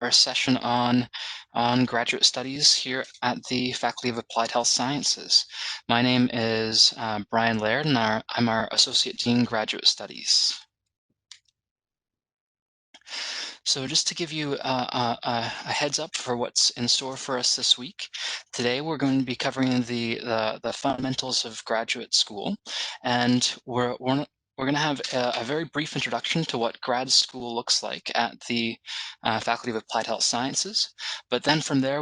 our session on graduate studies here at the Faculty of Applied Health Sciences. My name is Brian Laird, and I'm our Associate Dean, Graduate Studies. So just to give you a heads up for what's in store for us this week, today we're going to be covering the fundamentals of graduate school, and we're going to have a very brief introduction to what grad school looks like at the Faculty of Applied Health Sciences. But then from there,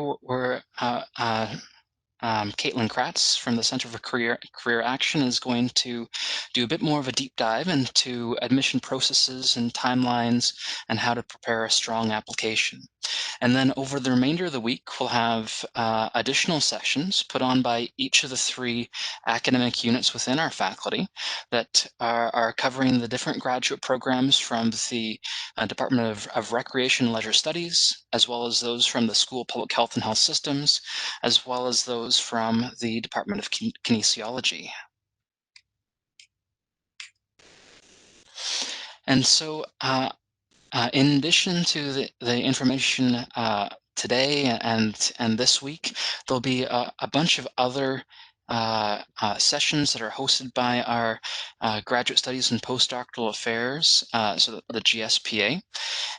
Caitlin Kratz from the Center for Career Action is going to do a bit more of a deep dive into admission processes and timelines and how to prepare a strong application. And then over the remainder of the week, we'll have additional sessions put on by each of the three academic units within our faculty that are covering the different graduate programs from the Department of Recreation and Leisure Studies, as well as those from the School of Public Health and Health Systems, as well as those from the Department of Kinesiology. And so in addition to the information today and this week, there'll be a bunch of other sessions that are hosted by our Graduate Studies and Postdoctoral Affairs, so the GSPA.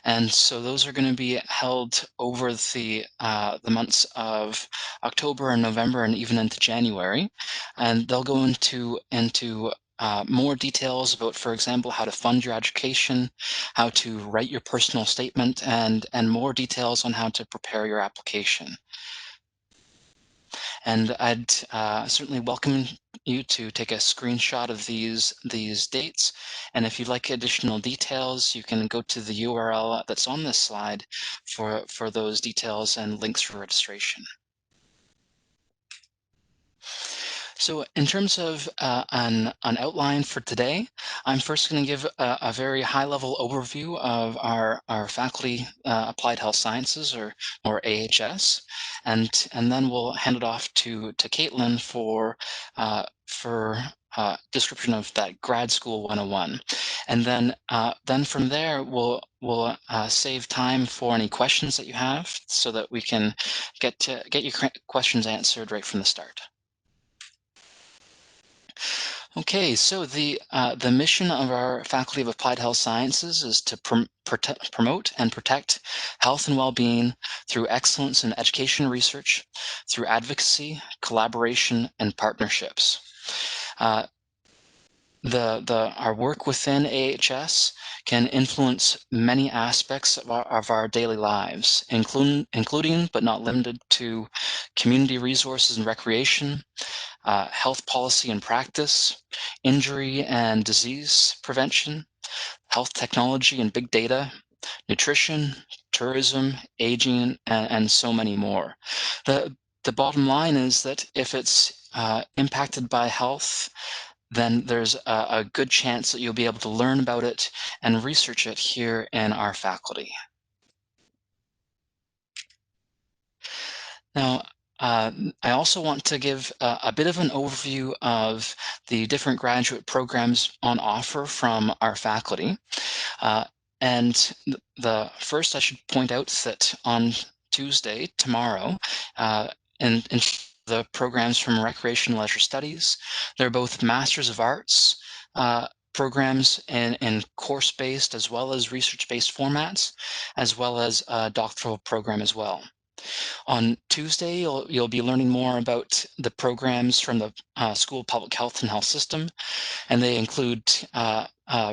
And so those are going to be held over the months of October and November and even into January. And they'll go into more details about, for example, how to fund your education, how to write your personal statement, and more details on how to prepare your application. And I'd certainly welcome you to take a screenshot of these dates. And if you'd like additional details, you can go to the URL that's on this slide for those details and links for registration. So in terms of an outline for today, I'm first going to give a very high-level overview of our faculty Applied Health Sciences, or AHS, and then we'll hand it off to Caitlin for description of that grad school 101. And then from there, we'll save time for any questions that you have so that we can get your questions answered right from the start. Okay, so the mission of our Faculty of Applied Health Sciences is to promote and protect health and well-being through excellence in education research, through advocacy, collaboration, and partnerships. Our work within AHS can influence many aspects of our daily lives, including but not limited to community resources and recreation, health policy and practice, injury and disease prevention, health technology and big data, nutrition, tourism, aging, and so many more. The bottom line is that if it's impacted by health, then there's a good chance that you'll be able to learn about it and research it here in our faculty. Now, I also want to give a bit of an overview of the different graduate programs on offer from our faculty. And the first, I should point out that on Tuesday, tomorrow, in the programs from Recreation and Leisure Studies, they're both Masters of Arts programs in course-based as well as research-based formats, as well as a doctoral program as well. On Tuesday, you'll be learning more about the programs from the School of Public Health and Health System, and they include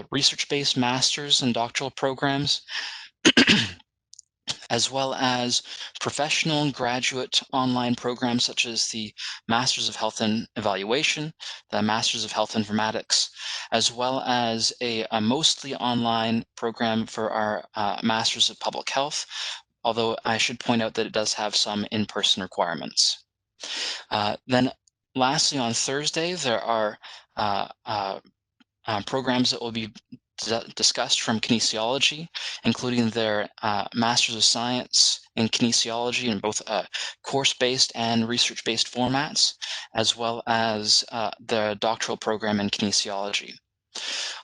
research-based master's and doctoral programs, as well as professional and graduate online programs such as the Masters of Health and Evaluation, the Masters of Health Informatics, as well as a mostly online program for our Masters of Public Health, although I should point out that it does have some in-person requirements. Then lastly, on Thursday, there are programs that will be discussed from kinesiology, including their Masters of Science in Kinesiology in both course-based and research-based formats, as well as the doctoral program in kinesiology.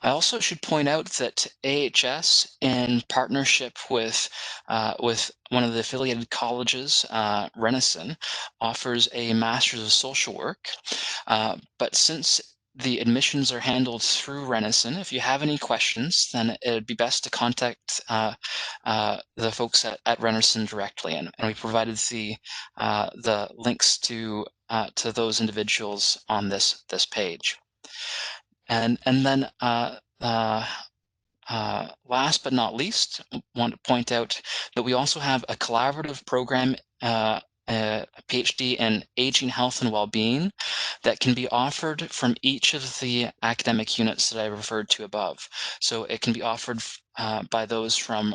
I also should point out that AHS, in partnership with one of the affiliated colleges, Renison, offers a Master's of Social Work. But since the admissions are handled through Renison, if you have any questions, then it'd be best to contact the folks at Renison directly, and we provided the links to those individuals on this page. And then last but not least, I want to point out that we also have a collaborative program, a PhD in Aging, Health, and Well-being that can be offered from each of the academic units that I referred to above. So it can be offered by those from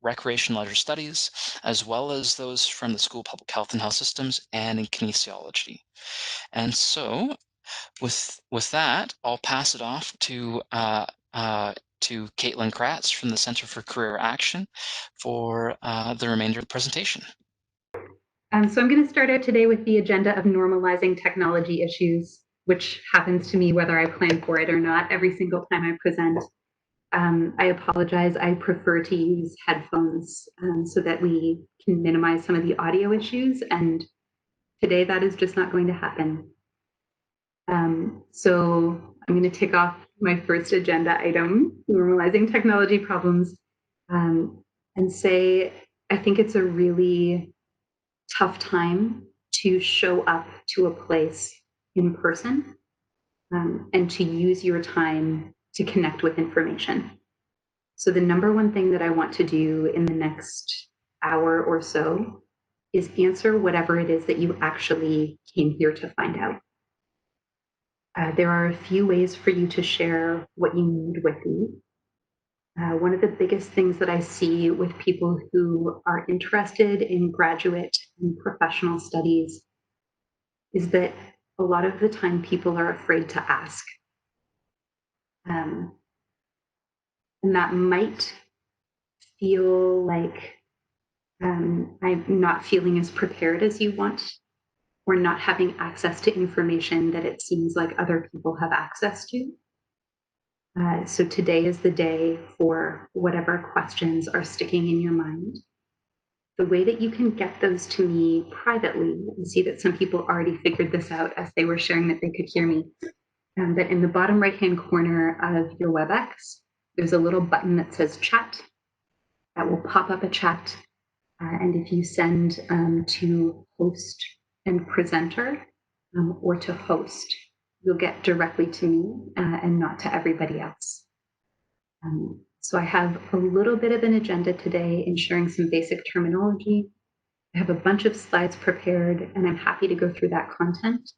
Recreation Leisure Studies, as well as those from the School of Public Health and Health Systems and in kinesiology. And so with that, I'll pass it off to Caitlin Kratz from the Center for Career Action for the remainder of the presentation. So I'm going to start out today with the agenda of normalizing technology issues, which happens to me whether I plan for it or not every single time I present. I apologize. I prefer to use headphones so that we can minimize some of the audio issues. And today that is just not going to happen. So I'm going to tick off my first agenda item, normalizing technology problems, and say I think it's a really tough time to show up to a place in person and to use your time to connect with information. So the number one thing that I want to do in the next hour or so is answer whatever it is that you actually came here to find out. There are a few ways for you to share what you need with me. One of the biggest things that I see with people who are interested in graduate and professional studies is that a lot of the time people are afraid to ask. And that might feel like I'm not feeling as prepared as you want, or not having access to information that it seems like other people have access to. So today is the day for whatever questions are sticking in your mind. The way that you can get those to me privately, and see that some people already figured this out as they were sharing that they could hear me, that in the bottom right-hand corner of your WebEx, there's a little button that says chat. That will pop up a chat. And if you send to host and presenter or to host, you'll get directly to me and not to everybody else. So I have a little bit of an agenda today in sharing some basic terminology. I have a bunch of slides prepared, and I'm happy to go through that content.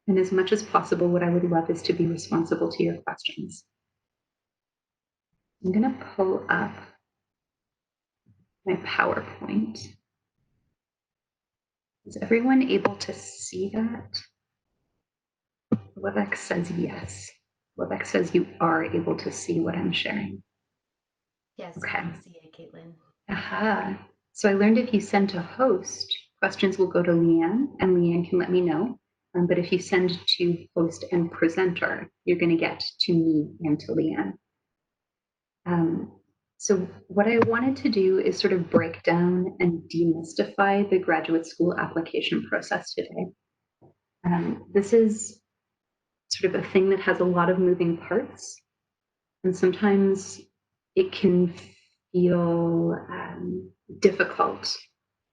And as much as possible, what I would love is to be responsible to your questions. I'm going to pull up my PowerPoint. Is everyone able to see that? WebEx says yes. WebEx says you are able to see what I'm sharing. Yes, okay. I can see it, Caitlin. Aha. So I learned if you send to host, questions will go to Leanne, and Leanne can let me know. But if you send to host and presenter, you're going to get to me and to Leanne. So what I wanted to do is sort of break down and demystify the graduate school application process today. This is sort of a thing that has a lot of moving parts, and sometimes it can feel difficult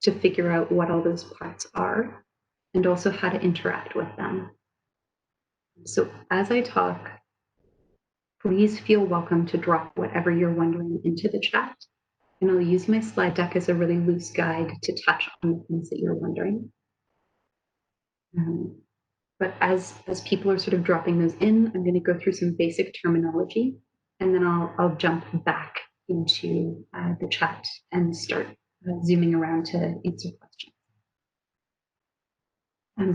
to figure out what all those parts are and also how to interact with them. So as I talk, please feel welcome to drop whatever you're wondering into the chat, and I'll use my slide deck as a really loose guide to touch on the things that you're wondering. But as people are sort of dropping those in, I'm going to go through some basic terminology, and then I'll jump back into the chat and start zooming around to answer questions.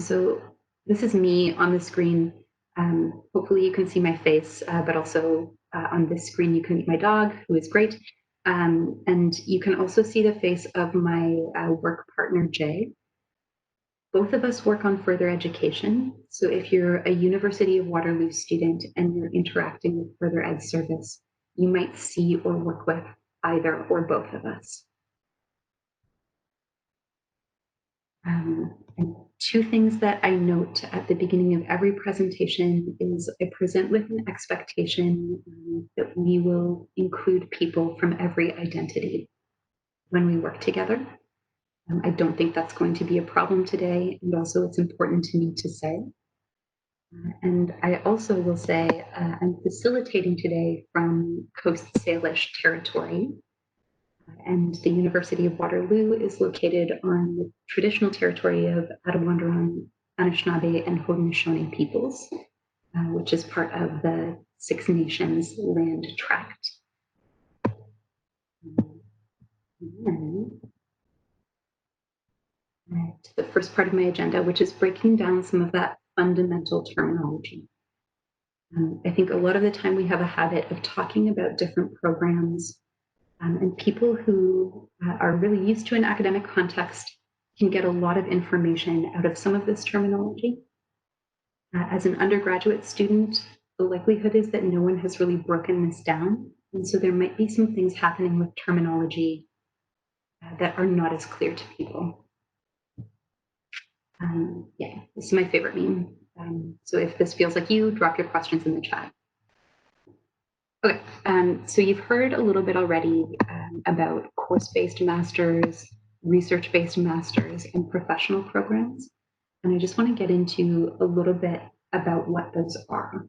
So this is me on the screen. Hopefully you can see my face, but also on this screen you can meet my dog, who is great. And you can also see the face of my work partner, Jay. Both of us work on further education. So if you're a University of Waterloo student and you're interacting with further ed service, you might see or work with either or both of us. And two things that I note at the beginning of every presentation is I present with an expectation that we will include people from every identity when we work together. I don't think that's going to be a problem today, and also it's important to me to say. And I also will say I'm facilitating today from Coast Salish territory, and the University of Waterloo is located on the traditional territory of Attawandaron, Anishinaabe, and Haudenosaunee peoples, which is part of the Six Nations land tract. To the first part of my agenda, which is breaking down some of that fundamental terminology. I think a lot of the time we have a habit of talking about different programs, and people who are really used to an academic context can get a lot of information out of some of this terminology. As an undergraduate student, the likelihood is that no one has really broken this down. And so there might be some things happening with terminology that are not as clear to people. Yeah, this is my favorite meme. So if this feels like you, drop your questions in the chat. Okay, so you've heard a little bit already about course-based masters, research-based masters, and professional programs. And I just want to get into a little bit about what those are.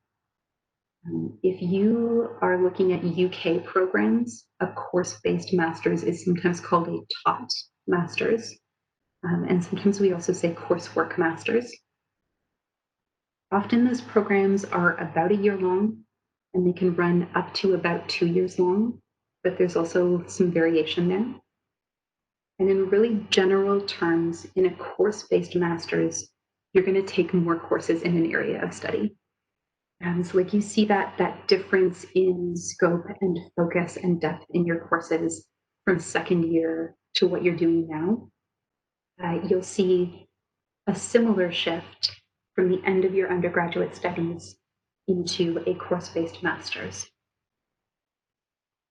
If you are looking at UK programs, a course-based master's is sometimes called a taught master's. And sometimes we also say coursework masters. Often those programs are about a year long, and they can run up to about 2 years long, but there's also some variation there. And in really general terms, in a course-based master's, you're going to take more courses in an area of study. So like you see that difference in scope and focus and depth in your courses from second year to what you're doing now. You'll see a similar shift from the end of your undergraduate studies into a course-based master's.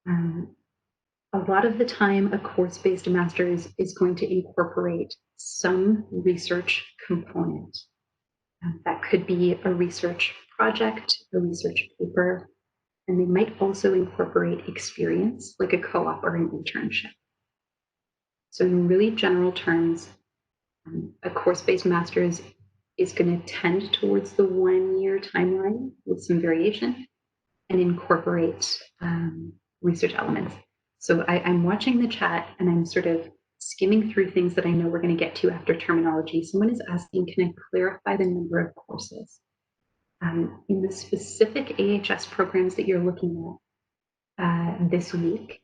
A lot of the time, a course-based master's is going to incorporate some research component. That could be a research project, a research paper, and they might also incorporate experience, like a co-op or an internship. So in really general terms, a course-based master's is going to tend towards the 1 year timeline with some variation and incorporate research elements. So I'm watching the chat and I'm sort of skimming through things that I know we're going to get to after terminology. Someone is asking, can I clarify the number of courses? In the specific AHS programs that you're looking at this week,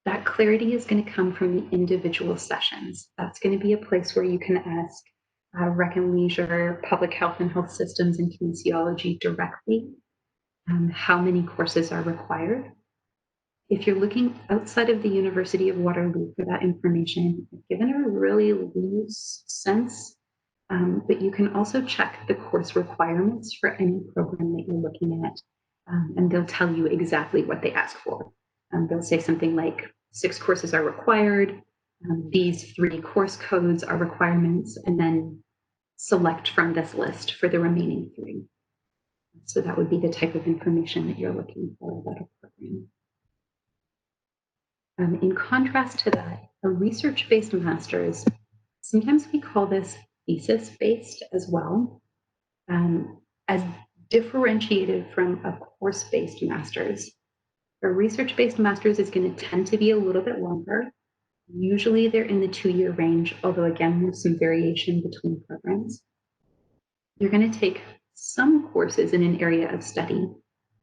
that clarity is going to come from the individual sessions. That's going to be a place where you can ask Rec and Leisure, Public Health and Health Systems, and Kinesiology directly how many courses are required. If you're looking outside of the University of Waterloo for that information, I've given a really loose sense, but you can also check the course requirements for any program that you're looking at, and they'll tell you exactly what they ask for. They'll say something like 6 courses are required, these 3 course codes are requirements, and then select from this list for the remaining 3. So that would be the type of information that you're looking for about a program. In contrast to that, a research-based master's, sometimes we call this thesis-based as well, as differentiated from a course-based master's. A research-based master's is going to tend to be a little bit longer. Usually they're in the 2-year range, although again, there's some variation between programs. You're going to take some courses in an area of study,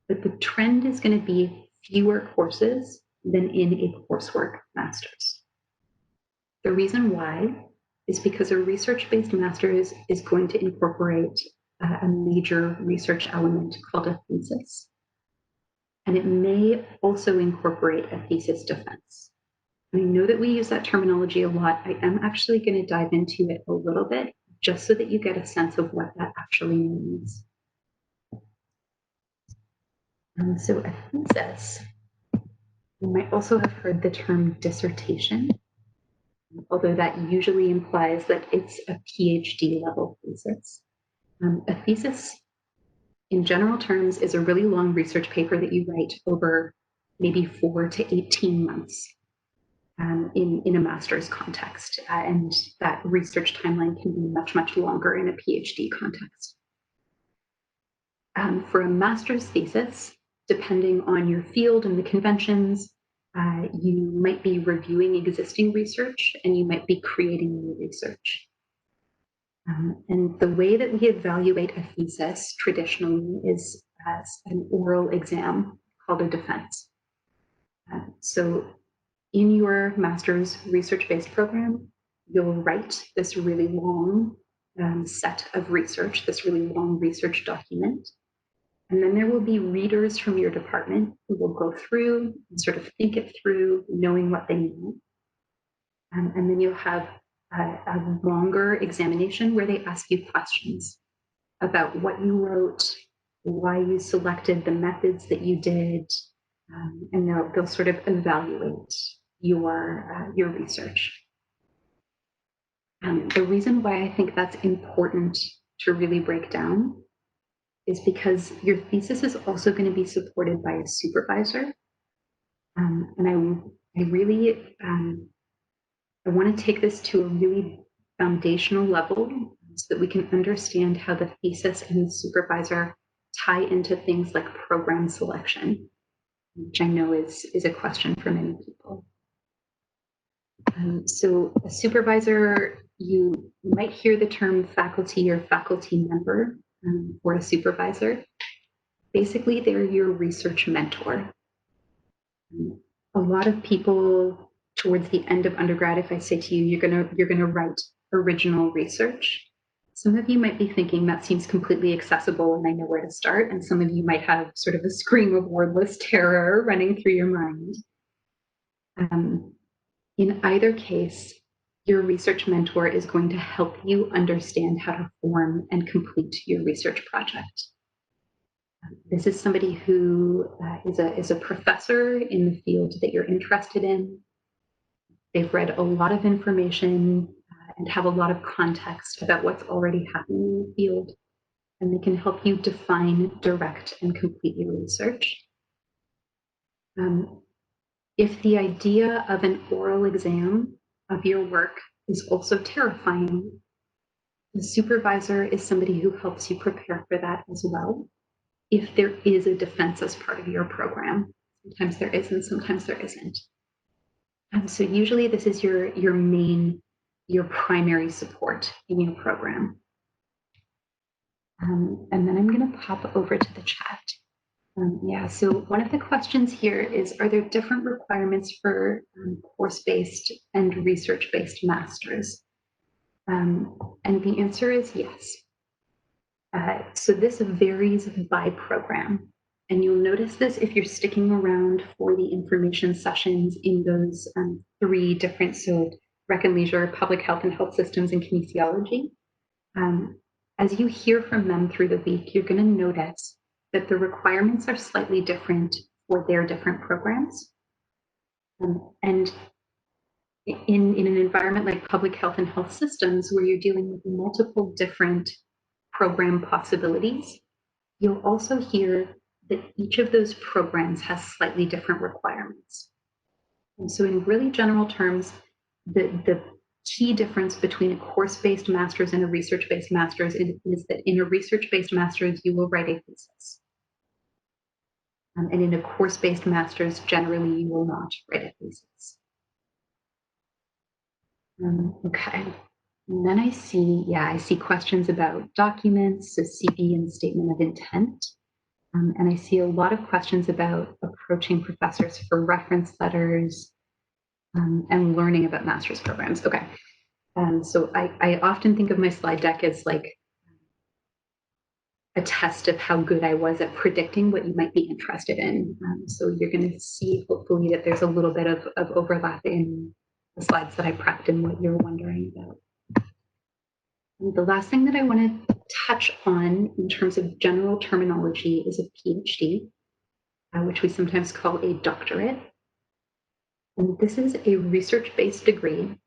but the trend is going to be fewer courses than in a coursework master's. The reason why is because a research-based master's is going to incorporate a major research element called a thesis. And it may also incorporate a thesis defense. I know that we use that terminology a lot. I am actually going to dive into it a little bit just so that you get a sense of what that actually means. So a thesis, you might also have heard the term dissertation, although that usually implies that it's a PhD level thesis. A thesis, in general terms, is a really long research paper that you write over maybe 4 to 18 months in a master's context. And that research timeline can be much, much longer in a PhD context. For a master's thesis, depending on your field and the conventions, you might be reviewing existing research and you might be creating new research. And the way that we evaluate a thesis traditionally is as an oral exam called a defense. So in your master's research-based program, you'll write this really long set of research, this really long research document. And then there will be readers from your department who will go through and sort of think it through, knowing what they know. And then you'll have a longer examination where they ask you questions about what you wrote, why you selected the methods that you did, and they'll sort of evaluate your research. The reason why I think that's important to really break down is because your thesis is also going to be supported by a supervisor. And I really I want to take this to a really foundational level so that we can understand how the thesis and the supervisor tie into things like program selection, which I know is a question for many people. So a supervisor, you might hear the term faculty or faculty member or a supervisor. Basically, they're your research mentor. A lot of people towards the end of undergrad, if I say to you, you're gonna write original research, some of you might be thinking that seems completely accessible and I know where to start. And some of you might have sort of a scream of wordless terror running through your mind. In either case, your research mentor is going to help you understand how to form and complete your research project. This is somebody who is a professor in the field that you're interested in. They've read a lot of information and have a lot of context about what's already happening in the field, and they can help you define, direct, and complete your research. If the idea of an oral exam of your work is also terrifying, the supervisor is somebody who helps you prepare for that as well. If there is a defense as part of your program, sometimes there is and sometimes there isn't. And so usually this is your primary support in your program. And then I'm going to pop over to the chat. Yeah, so one of the questions here is, are there different requirements for course-based and research-based masters? And the answer is yes. So this varies by program. And you'll notice this if you're sticking around for the information sessions in those 3 different, so rec and leisure, public health and health systems, and kinesiology. As you hear from them through the week, you're going to notice that the requirements are slightly different for their different programs. And in an environment like public health and health systems, where you're dealing with multiple different program possibilities, you'll also hear that each of those programs has slightly different requirements. And so in really general terms, the key difference between a course-based master's and a research-based master's is that in a research-based master's, you will write a thesis. And in a course-based master's, generally, you will not write a thesis. Okay. And then I see questions about documents, so CV and statement of intent. And I see a lot of questions about approaching professors for reference letters and learning about master's programs. Okay. So I often think of my slide deck as like a test of how good I was at predicting what you might be interested in. So you're going to see, hopefully, that there's a little bit of overlap in the slides that I prepped and what you're wondering about. And the last thing that I want to touch on in terms of general terminology is a PhD, which we sometimes call a doctorate. And this is a research-based degree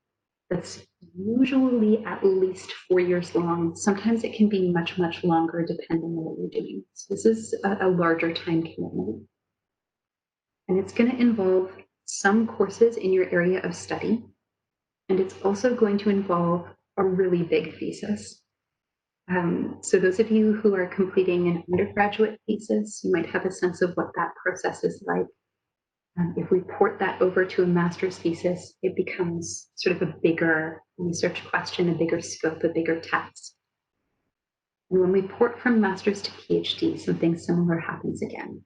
that's usually at least 4 years long. Sometimes it can be much, much longer depending on what you're doing. So this is a larger time commitment. And it's going to involve some courses in your area of study. And it's also going to involve a really big thesis. So those of you who are completing an undergraduate thesis, you might have a sense of what that process is like. If we port that over to a master's thesis, it becomes sort of a bigger research question, a bigger scope, a bigger task. And when we port from master's to PhD, something similar happens again.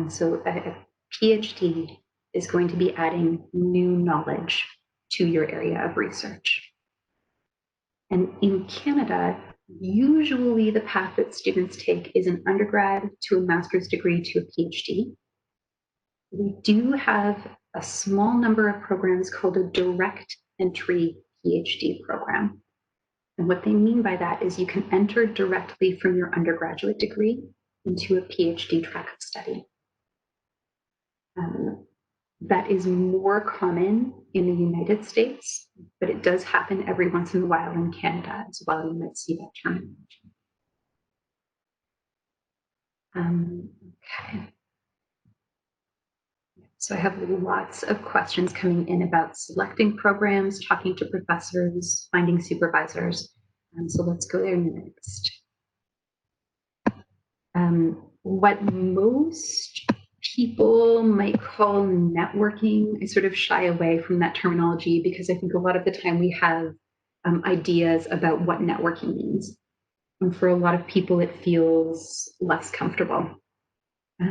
So a PhD is going to be adding new knowledge to your area of research. And in Canada, usually the path that students take is an undergrad to a master's degree to a PhD. We do have a small number of programs called a direct entry PhD program. And what they mean by that is you can enter directly from your undergraduate degree into a PhD track of study. That is more common in the United States, but it does happen every once in a while in Canada as well. You might see that terminology. Okay. So I have lots of questions coming in about selecting programs, talking to professors, finding supervisors. So let's go there next. What most people might call networking, I sort of shy away from that terminology because I think a lot of the time we have ideas about what networking means. And for a lot of people, it feels less comfortable.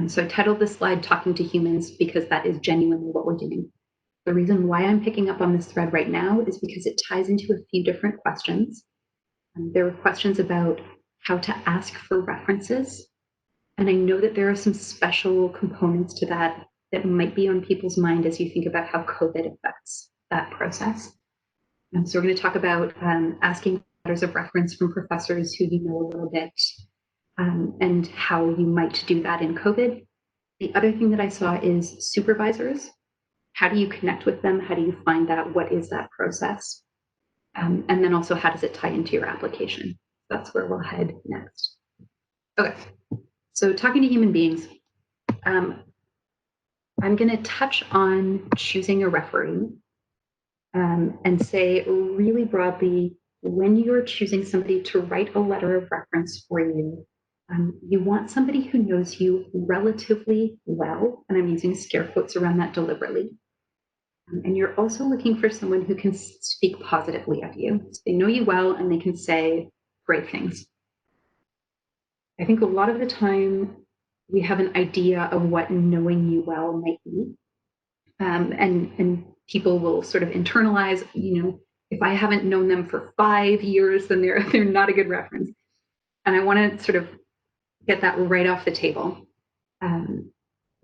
So I titled this slide Talking to Humans because that is genuinely what we're doing. The reason why I'm picking up on this thread right now is because it ties into a few different questions. There were questions about how to ask for references. And I know that there are some special components to that that might be on people's mind as you think about how COVID affects that process. So we're going to talk about asking letters of reference from professors who you know a little bit, and how you might do that in COVID. The other thing that I saw is supervisors. How do you connect with them? How do you find that? What is that process? And then also, how does it tie into your application? That's where we'll head next. Okay, so talking to human beings. I'm going to touch on choosing a referee and say really broadly, when you're choosing somebody to write a letter of reference for you, you want somebody who knows you relatively well, and I'm using scare quotes around that deliberately. And you're also looking for someone who can speak positively of you. So they know you well and they can say great things. I think a lot of the time we have an idea of what knowing you well might be. And people will sort of internalize, if I haven't known them for 5 years, then they're not a good reference. And I want to sort of get that right off the table.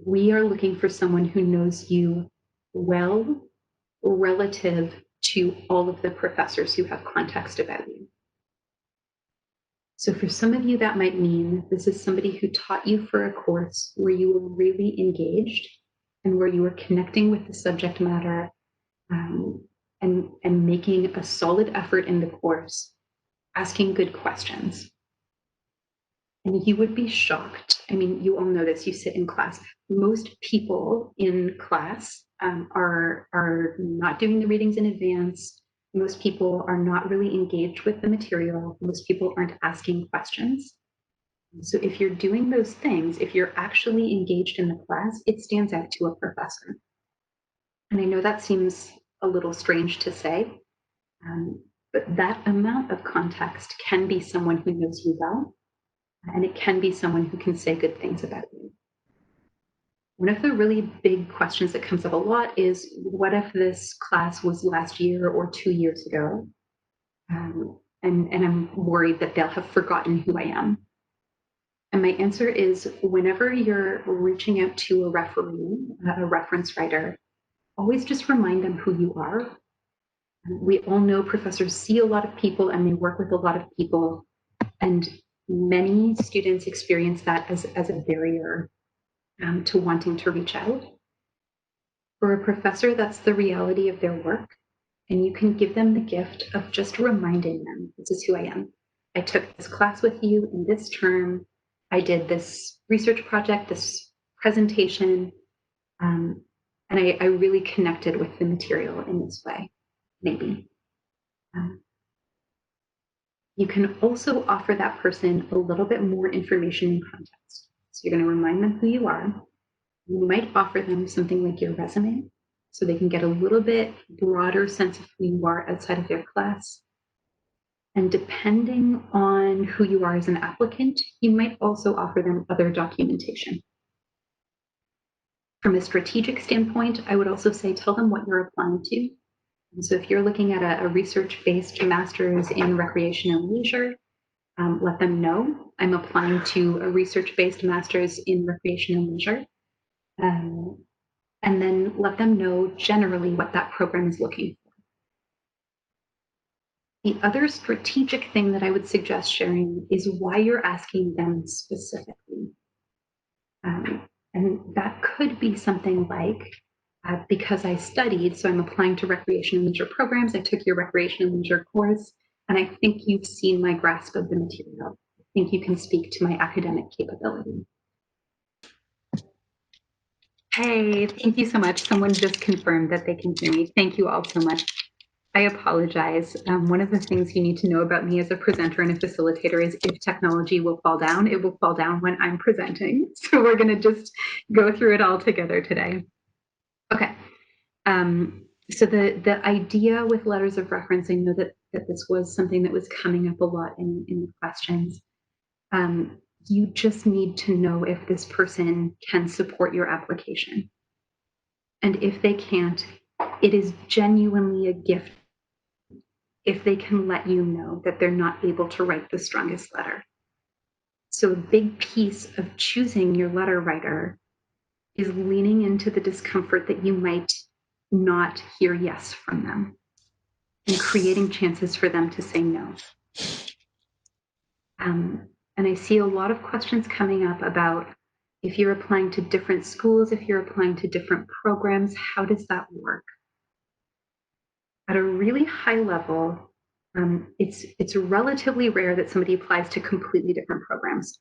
We are looking for someone who knows you well relative to all of the professors who have context about you. So for some of you, that might mean this is somebody who taught you for a course where you were really engaged and where you were connecting with the subject matter, and making a solid effort in the course, asking good questions. And you would be shocked. I mean, you all know this, you sit in class. Most people in class are not doing the readings in advance. Most people are not really engaged with the material. Most people aren't asking questions. So if you're doing those things, if you're actually engaged in the class, it stands out to a professor. And I know that seems a little strange to say, but that amount of context can be someone who knows you well, and it can be someone who can say good things about you. One of the really big questions that comes up a lot is, what if this class was last year or 2 years ago? And I'm worried that they'll have forgotten who I am. And my answer is, whenever you're reaching out to a referee, a reference writer, always just remind them who you are. We all know professors see a lot of people and they work with a lot of people, and many students experience that as a barrier to wanting to reach out. For a professor, that's the reality of their work, and you can give them the gift of just reminding them, this is who I am. I took this class with you in this term. I did this research project, this presentation, and I really connected with the material in this way, maybe. You can also offer that person a little bit more information and context. So you're going to remind them who you are. You might offer them something like your resume so they can get a little bit broader sense of who you are outside of their class. And depending on who you are as an applicant, you might also offer them other documentation. From a strategic standpoint, I would also say tell them what you're applying to. And so if you're looking at a research-based master's in recreation and leisure, let them know I'm applying to a research-based master's in recreation and leisure. And then let them know generally what that program is looking for. The other strategic thing that I would suggest sharing is why you're asking them specifically. And that could be something like, because I studied, so I'm applying to recreation and leisure programs. I took your recreation and leisure course, and I think you've seen my grasp of the material. I think you can speak to my academic capability. Hey, thank you so much. Someone just confirmed that they can hear me. Thank you all so much. I apologize. One of the things you need to know about me as a presenter and a facilitator is if technology will fall down, it will fall down when I'm presenting. So we're going to just go through it all together today. Okay. So the idea with letters of reference, I know that this was something that was coming up a lot in the questions. You just need to know if this person can support your application. And if they can't, it is genuinely a gift if they can let you know that they're not able to write the strongest letter. So a big piece of choosing your letter writer is leaning into the discomfort that you might not hear yes from them and creating chances for them to say no. And I see a lot of questions coming up about if you're applying to different schools, if you're applying to different programs, how does that work? At a really high level, it's relatively rare that somebody applies to completely different programs.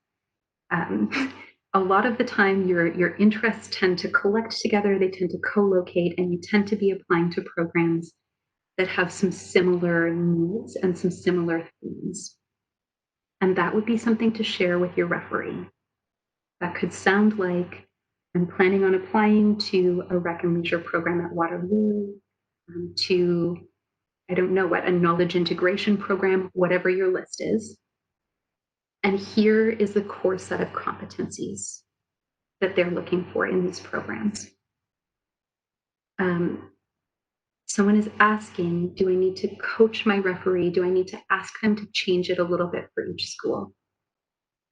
A lot of the time, your interests tend to collect together, they tend to co-locate, and you tend to be applying to programs that have some similar needs and some similar themes. And that would be something to share with your referee. That could sound like, I'm planning on applying to a rec and leisure program at Waterloo, to, I don't know what, a knowledge integration program, whatever your list is. And here is the core set of competencies that they're looking for in these programs. Someone is asking, do I need to coach my referee? Do I need to ask them to change it a little bit for each school?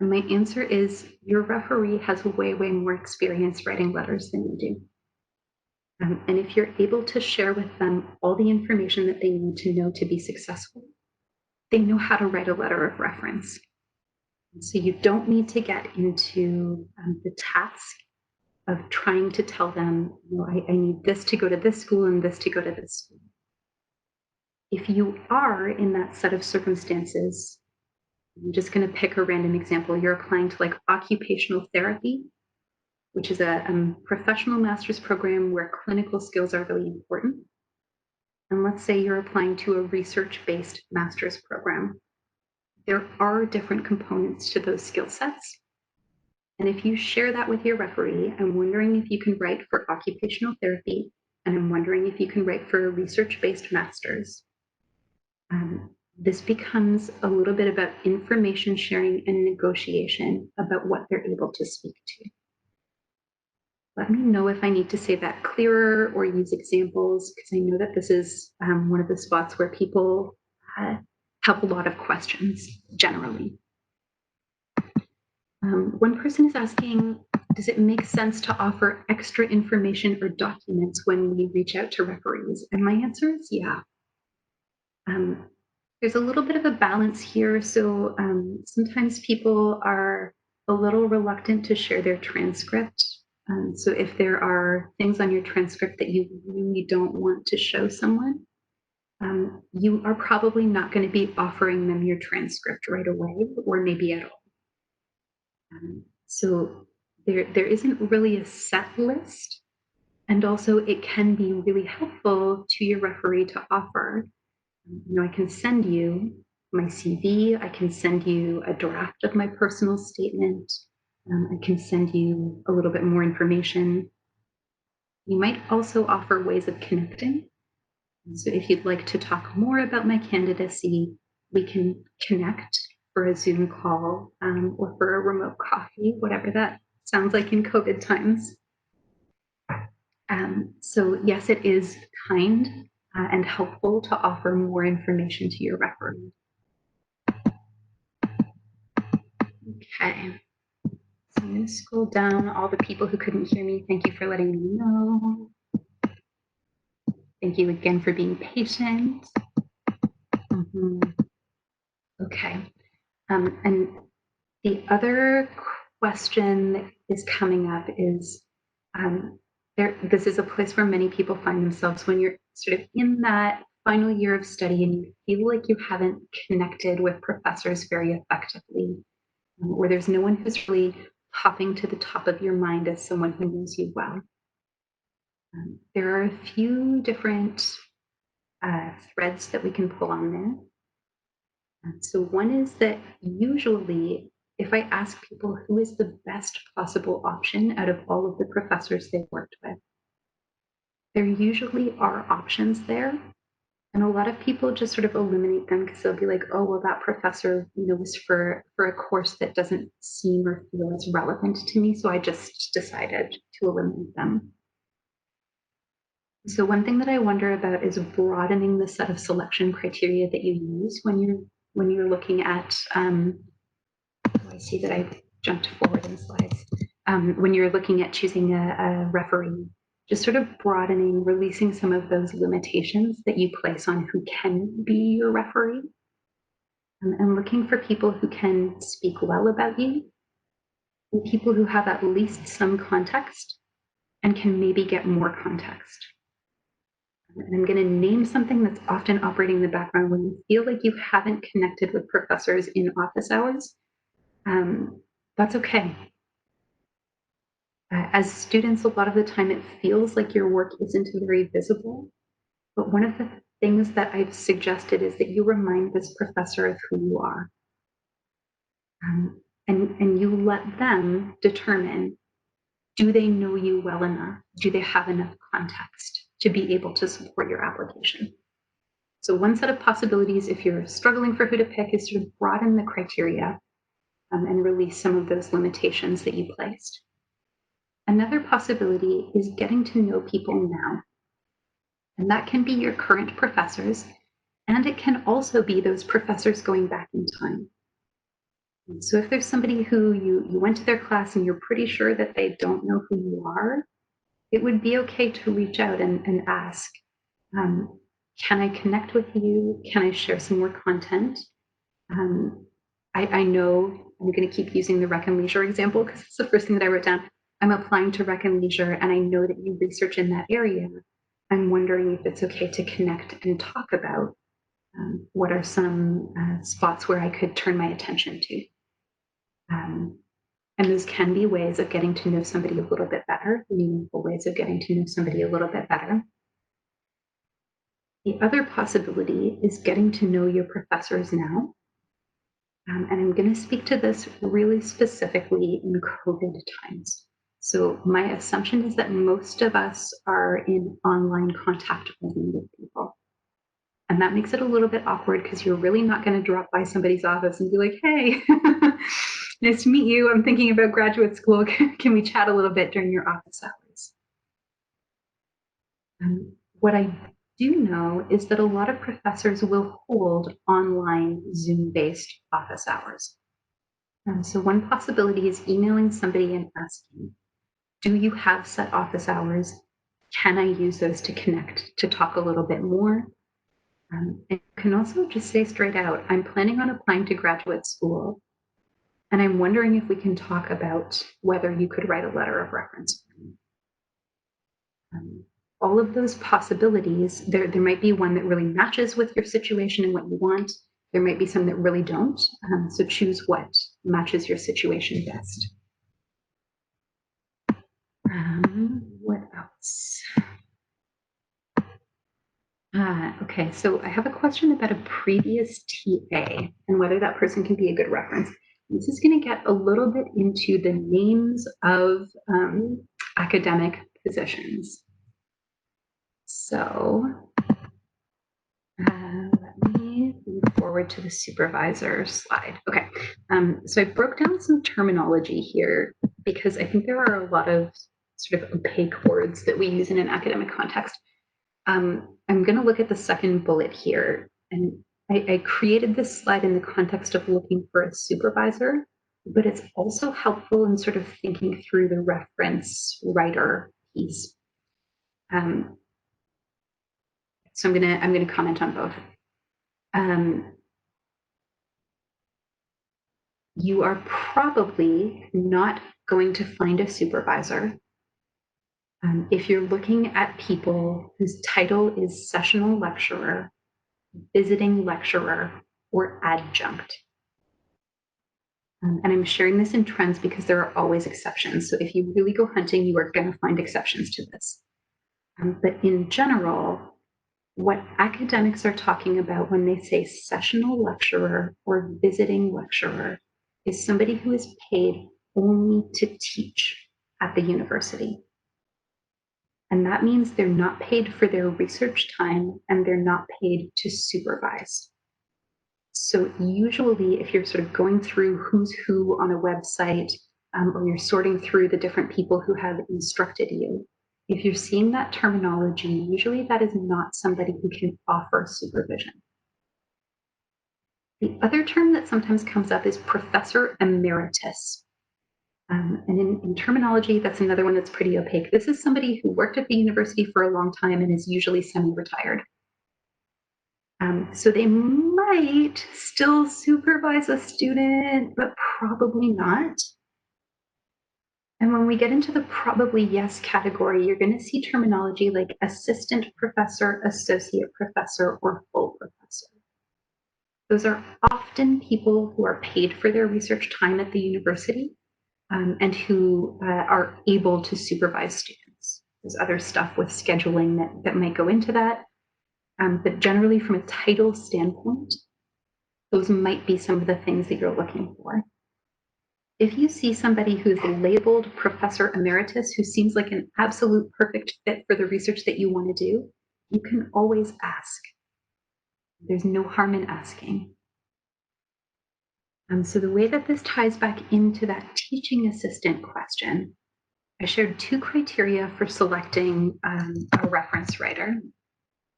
And my answer is your referee has way, way more experience writing letters than you do. And if you're able to share with them all the information that they need to know to be successful, they know how to write a letter of reference. So you don't need to get into the task of trying to tell them, I need this to go to this school and this to go to this school. If you are in that set of circumstances, I'm just going to pick a random example. You're applying to like occupational therapy, which is a professional master's program where clinical skills are really important. And let's say you're applying to a research-based master's program. There are different components to those skill sets. And if you share that with your referee, I'm wondering if you can write for occupational therapy, and I'm wondering if you can write for a research-based master's. This becomes a little bit about information sharing and negotiation about what they're able to speak to. Let me know if I need to say that clearer or use examples, because I know that this is one of the spots where people have a lot of questions generally. One person is asking, does it make sense to offer extra information or documents when we reach out to referees? And my answer is yeah. There's a little bit of a balance here. So sometimes people are a little reluctant to share their transcript. So if there are things on your transcript that you really don't want to show someone, you are probably not going to be offering them your transcript right away, or maybe at all. So there isn't really a set list. And also it can be really helpful to your referee to offer. I can send you my CV, I can send you a draft of my personal statement, I can send you a little bit more information. You might also offer ways of connecting. So if you'd like to talk more about my candidacy, we can connect for a Zoom call or for a remote coffee, whatever that sounds like in COVID times. So yes, it is kind and helpful to offer more information to your referee. Okay. So I'm going to scroll down all the people who couldn't hear me. Thank you for letting me know. Thank you again for being patient. Okay. And the other question that is coming up is this is a place where many people find themselves when you're sort of in that final year of study and you feel like you haven't connected with professors very effectively, or there's no one who's really popping to the top of your mind as someone who knows you well. There are a few different threads that we can pull on there. So one is that usually if I ask people who is the best possible option out of all of the professors they've worked with, there usually are options there. And a lot of people just sort of eliminate them because they'll be like, oh, well, that professor, was for a course that doesn't seem or feel as relevant to me. So I just decided to eliminate them. So one thing that I wonder about is broadening the set of selection criteria that you use when you're looking at, I see that I jumped forward in slides. When you're looking at choosing a referee, just sort of broadening, releasing some of those limitations that you place on who can be your referee, and looking for people who can speak well about you, and people who have at least some context and can maybe get more context. And I'm going to name something that's often operating in the background when you feel like you haven't connected with professors in office hours. That's okay. As students, a lot of the time it feels like your work isn't very visible. But one of the things that I've suggested is that you remind this professor of who you are. And you let them determine, do they know you well enough? Do they have enough context to be able to support your application? So one set of possibilities, if you're struggling for who to pick, is to broaden the criteria and release some of those limitations that you placed. Another possibility is getting to know people now. And that can be your current professors, and it can also be those professors going back in time. So if there's somebody who you went to their class and you're pretty sure that they don't know who you are, it would be okay to reach out and ask, can I connect with you? Can I share some more content? I know I'm going to keep using the Rec and Leisure example because it's the first thing that I wrote down. I'm applying to Rec and Leisure and I know that you research in that area. I'm wondering if it's okay to connect and talk about what are some spots where I could turn my attention to. And those can be ways of getting to know somebody a little bit better, meaningful ways of getting to know somebody a little bit better. The other possibility is getting to know your professors now. And I'm going to speak to this really specifically in COVID times. So my assumption is that most of us are in online contact only with people. And that makes it a little bit awkward because you're really not going to drop by somebody's office and be like, hey, nice to meet you. I'm thinking about graduate school. Can we chat a little bit during your office hours? What I do know is that a lot of professors will hold online Zoom-based office hours. So one possibility is emailing somebody and asking, do you have set office hours? Can I use those to connect, to talk a little bit more? And you can also just say straight out, I'm planning on applying to graduate school, and I'm wondering if we can talk about whether you could write a letter of reference. All of those possibilities, there might be one that really matches with your situation and what you want. There might be some that really don't. So choose what matches your situation best. What else? Okay, so I have a question about a previous TA and whether that person can be a good reference. This is going to get a little bit into the names of academic positions. So let me move forward to the supervisor slide. Okay, so I broke down some terminology here because I think there are a lot of sort of opaque words that we use in an academic context. I'm going to look at the second bullet here, and I created this slide in the context of looking for a supervisor, but it's also helpful in sort of thinking through the reference writer piece. So I'm going to comment on both. You are probably not going to find a supervisor if you're looking at people whose title is sessional lecturer, visiting lecturer, or adjunct. And I'm sharing this in trends because there are always exceptions. So if you really go hunting, you are going to find exceptions to this. But in general, what academics are talking about when they say sessional lecturer or visiting lecturer is somebody who is paid only to teach at the university. And that means they're not paid for their research time and they're not paid to supervise. So usually if you're sort of going through who's who on a website, or you're sorting through the different people who have instructed you, if you're seeing that terminology, usually that is not somebody who can offer supervision. The other term that sometimes comes up is professor emeritus. And in terminology, that's another one that's pretty opaque. This is somebody who worked at the university for a long time and is usually semi-retired. So they might still supervise a student, but probably not. And when we get into the probably yes category, you're going to see terminology like assistant professor, associate professor, or full professor. Those are often people who are paid for their research time at the university and who are able to supervise students. There's other stuff with scheduling that might go into that. But generally, from a title standpoint, those might be some of the things that you're looking for. If you see somebody who's labeled Professor Emeritus, who seems like an absolute perfect fit for the research that you want to do, you can always ask. There's no harm in asking. So the way that this ties back into that teaching assistant question, I shared two criteria for selecting a reference writer.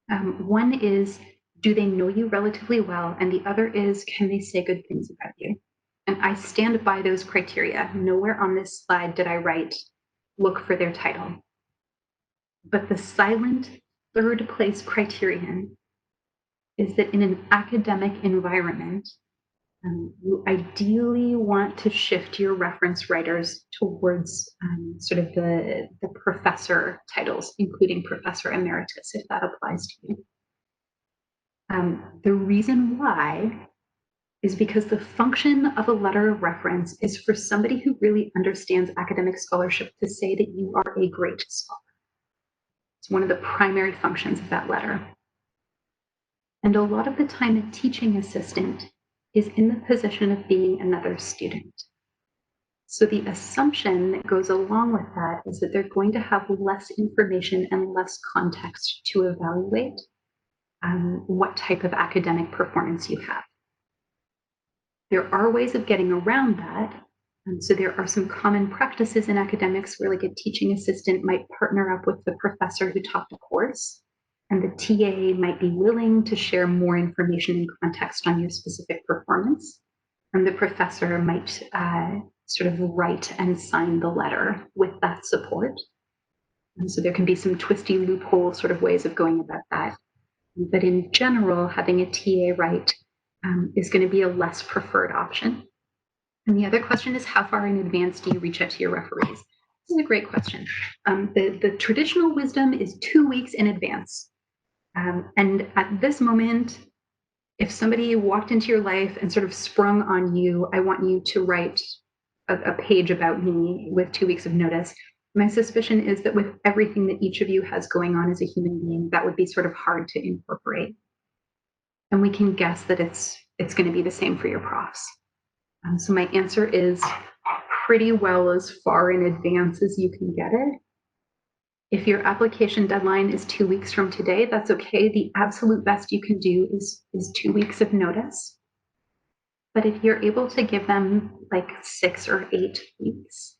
One is, do they know you relatively well? And the other is, can they say good things about you? And I stand by those criteria. Nowhere on this slide did I write, look for their title. But the silent third place criterion is that in an academic environment, you ideally want to shift your reference writers towards sort of the professor titles, including Professor Emeritus, if that applies to you. The reason why is because the function of a letter of reference is for somebody who really understands academic scholarship to say that you are a great scholar. It's one of the primary functions of that letter. And a lot of the time, a teaching assistant is in the position of being another student. So the assumption that goes along with that is that they're going to have less information and less context to evaluate what type of academic performance you have. There are ways of getting around that. So there are some common practices in academics where like a teaching assistant might partner up with the professor who taught the course, and the TA might be willing to share more information and context on your specific performance. And the professor might sort of write and sign the letter with that support. And so there can be some twisty loophole sort of ways of going about that. But in general, having a TA write is going to be a less preferred option. And the other question is, how far in advance do you reach out to your referees? This is a great question. The traditional wisdom is 2 weeks in advance. And at this moment, if somebody walked into your life and sort of sprung on you, I want you to write a page about me with 2 weeks of notice. My suspicion is that with everything that each of you has going on as a human being, that would be sort of hard to incorporate. And we can guess that it's going to be the same for your profs. So my answer is pretty well as far in advance as you can get it. If your application deadline is 2 weeks from today, that's okay. The absolute best you can do is 2 weeks of notice. But if you're able to give them like 6 or 8 weeks,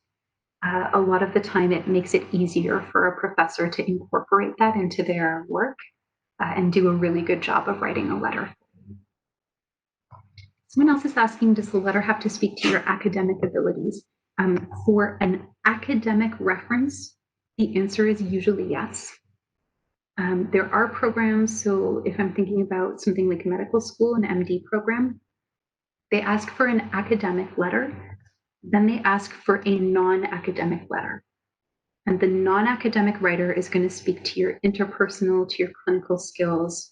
a lot of the time it makes it easier for a professor to incorporate that into their work and do a really good job of writing a letter. Someone else is asking, does the letter have to speak to your academic abilities? For an academic reference, the answer is usually yes. There are programs, so if I'm thinking about something like medical school, an MD program, they ask for an academic letter, then they ask for a non-academic letter. And the non-academic writer is going to speak to your interpersonal, to your clinical skills.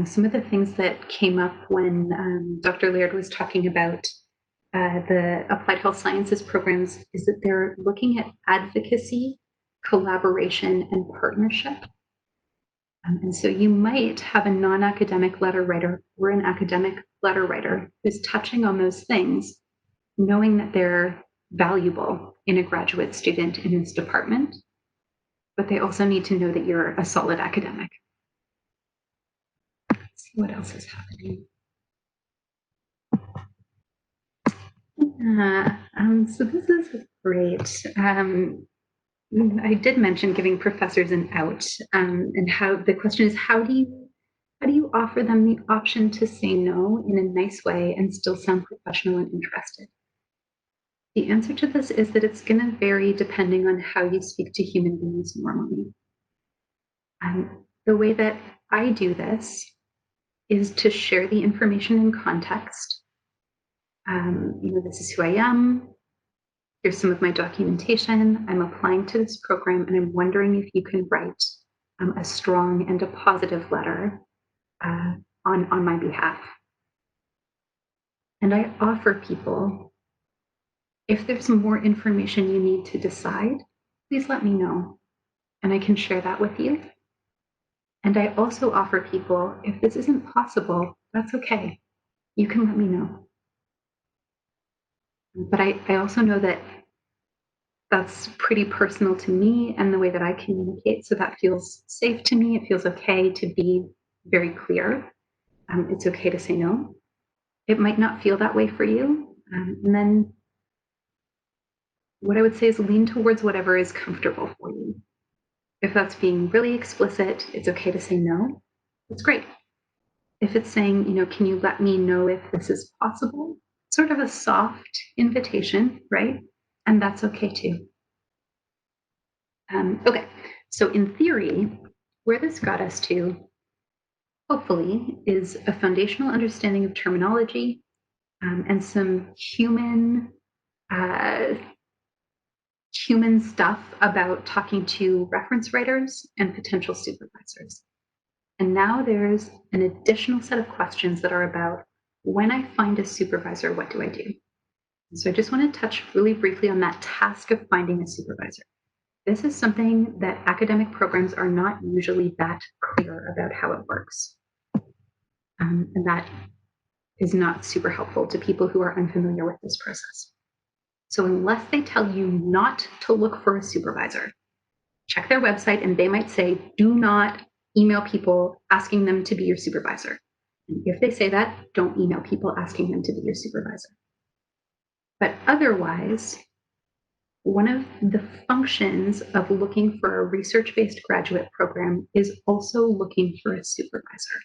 Some of the things that came up when Dr. Laird was talking about the applied health sciences programs is that they're looking at advocacy, collaboration, and partnership. And so you might have a non-academic letter writer or an academic letter writer who's touching on those things, knowing that they're valuable in a graduate student in this department, but they also need to know that you're a solid academic. Let's see what else is happening. So this is great. I did mention giving professors an out, and how the question is, how do you offer them the option to say no in a nice way and still sound professional and interested? The answer to this is that it's going to vary depending on how you speak to human beings normally. The way that I do this is to share the information in context. This is who I am. Here's some of my documentation. I'm applying to this program, and I'm wondering if you can write a strong and a positive letter on my behalf. And I offer people, if there's more information you need to decide, please let me know, and I can share that with you. And I also offer people, if this isn't possible, that's okay. You can let me know. But I also know that that's pretty personal to me and the way that I communicate. So that feels safe to me. It feels okay to be very clear. It's okay to say no. It might not feel that way for you. And then what I would say is lean towards whatever is comfortable for you. If that's being really explicit, it's okay to say no. That's great. If it's saying, can you let me know if this is possible? Sort of a soft invitation, right? And that's okay too. Okay, so in theory, where this got us to, hopefully, is a foundational understanding of terminology and some human stuff about talking to reference writers and potential supervisors. And now there's an additional set of questions that are about, when I find a supervisor, what do I do? So I just want to touch really briefly on that task of finding a supervisor. This is something that academic programs are not usually that clear about how it works. And that is not super helpful to people who are unfamiliar with this process. So unless they tell you not to look for a supervisor, check their website and they might say, do not email people asking them to be your supervisor. And if they say that, don't email people asking them to be your supervisor. But otherwise, one of the functions of looking for a research-based graduate program is also looking for a supervisor.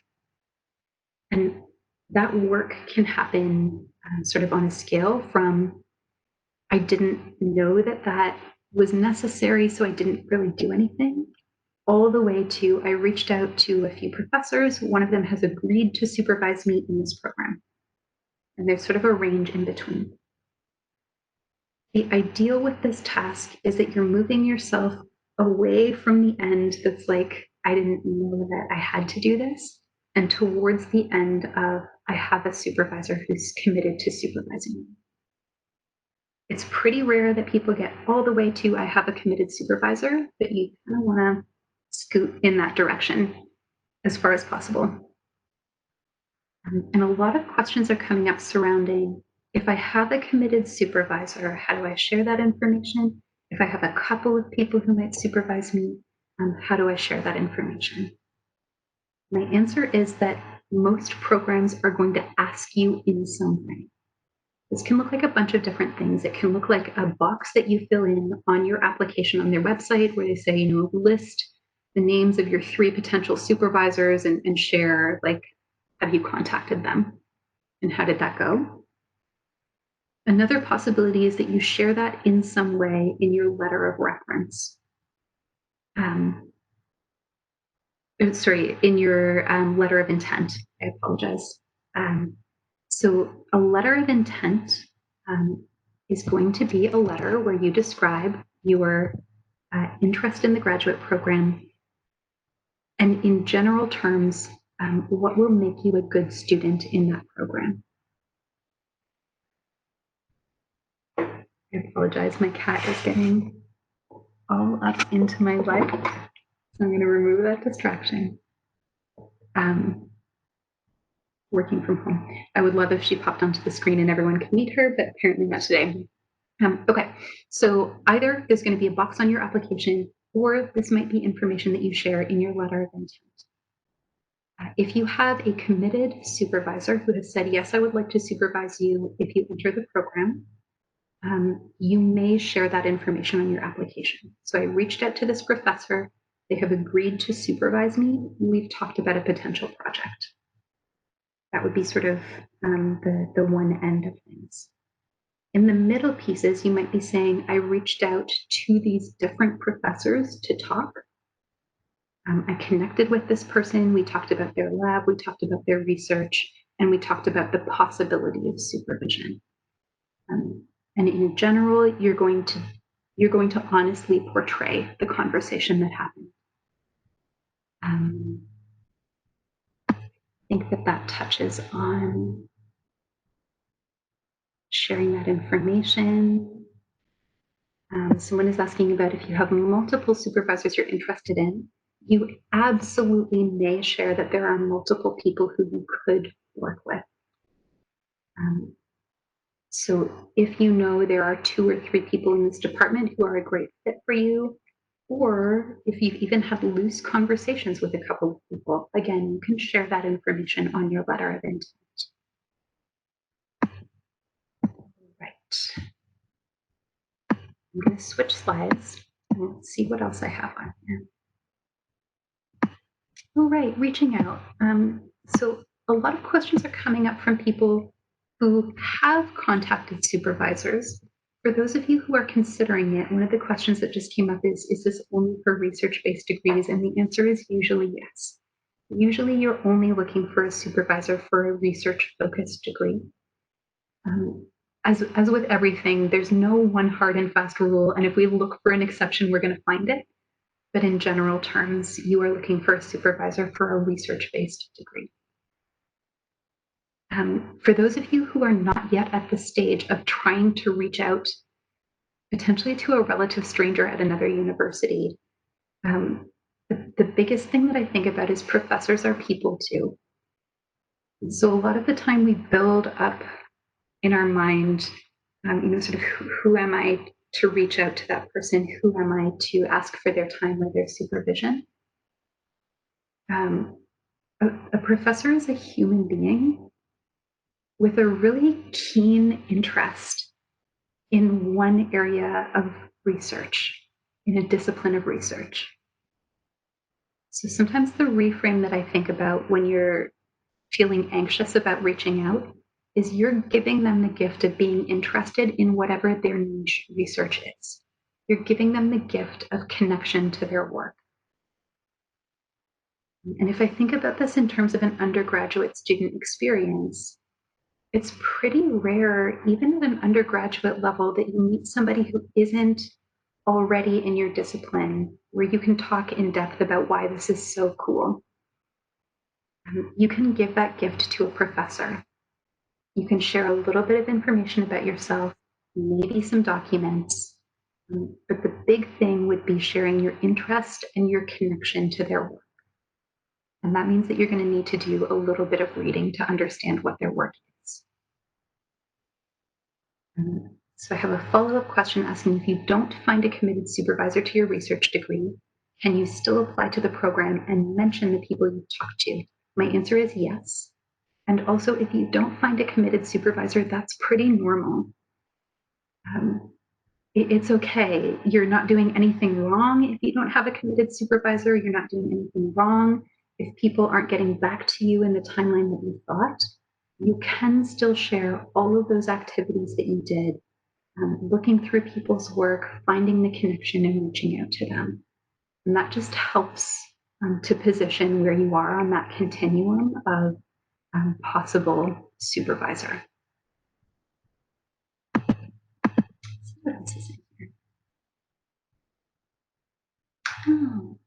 And that work can happen sort of on a scale from, I didn't know that was necessary, so I didn't really do anything, all the way to I reached out to a few professors. One of them has agreed to supervise me in this program. And there's sort of a range in between. The ideal with this task is that you're moving yourself away from the end that's like, I didn't know that I had to do this, and towards the end of, I have a supervisor who's committed to supervising me. It's pretty rare that people get all the way to, I have a committed supervisor, but you kind of want to scoot in that direction as far as possible. And a lot of questions are coming up surrounding, if I have a committed supervisor, how do I share that information? If I have a couple of people who might supervise me, how do I share that information? My answer is that most programs are going to ask you in some way. This can look like a bunch of different things. It can look like a box that you fill in on your application on their website where they say, list the names of your 3 potential supervisors and share, like, have you contacted them? And how did that go? Another possibility is that you share that in some way in your letter of reference. In your letter of intent. I apologize. So a letter of intent is going to be a letter where you describe your interest in the graduate program and, in general terms, what will make you a good student in that program. I apologize, my cat is getting all up into my life, so I'm going to remove that distraction. Working from home. I would love if she popped onto the screen and everyone could meet her, but apparently not today. Okay, so either there's going to be a box on your application, or this might be information that you share in your letter of intent. If you have a committed supervisor who has said, yes, I would like to supervise you if you enter the program, you may share that information on your application. So I reached out to this professor. They have agreed to supervise me. We've talked about a potential project. That would be sort of the one end of things. In the middle pieces, you might be saying, I reached out to these different professors to talk. I connected with this person. We talked about their lab. We talked about their research. And we talked about the possibility of supervision. And in general, you're going to honestly portray the conversation that happened. I think that touches on sharing that information. Someone is asking about if you have multiple supervisors you're interested in. You absolutely may share that there are multiple people who you could work with. So if you know there are 2 or 3 people in this department who are a great fit for you, or if you've even had loose conversations with a couple of people, again, you can share that information on your letter of intent. Right. I'm going to switch slides and let's see what else I have on here. Oh, right, reaching out. So a lot of questions are coming up from people who have contacted supervisors. For those of you who are considering it, one of the questions that just came up is this only for research-based degrees? And the answer is usually yes. Usually you're only looking for a supervisor for a research-focused degree. As with everything, there's no one hard and fast rule, and if we look for an exception, we're going to find it. But in general terms, you are looking for a supervisor for a research-based degree. For those of you who are not yet at the stage of trying to reach out potentially to a relative stranger at another university, the biggest thing that I think about is professors are people too. So a lot of the time we build up in our mind, sort of who am I to reach out to that person? Who am I to ask for their time or their supervision? A professor is a human being with a really keen interest in one area of research, in a discipline of research. So sometimes the reframe that I think about when you're feeling anxious about reaching out is you're giving them the gift of being interested in whatever their niche research is. You're giving them the gift of connection to their work. And if I think about this in terms of an undergraduate student experience, it's pretty rare, even at an undergraduate level, that you meet somebody who isn't already in your discipline, where you can talk in depth about why this is so cool. You can give that gift to a professor. You can share a little bit of information about yourself, maybe some documents. But the big thing would be sharing your interest and your connection to their work. And that means that you're going to need to do a little bit of reading to understand what their work is. So I have a follow-up question asking, if you don't find a committed supervisor to your research degree, can you still apply to the program and mention the people you talked to? My answer is yes. And also, if you don't find a committed supervisor, that's pretty normal. It's okay. You're not doing anything wrong if you don't have a committed supervisor. You're not doing anything wrong if people aren't getting back to you in the timeline that you thought. You can still share all of those activities that you did, looking through people's work, finding the connection and reaching out to them. And that just helps to position where you are on that continuum of possible supervisor. What else is in here? Oh,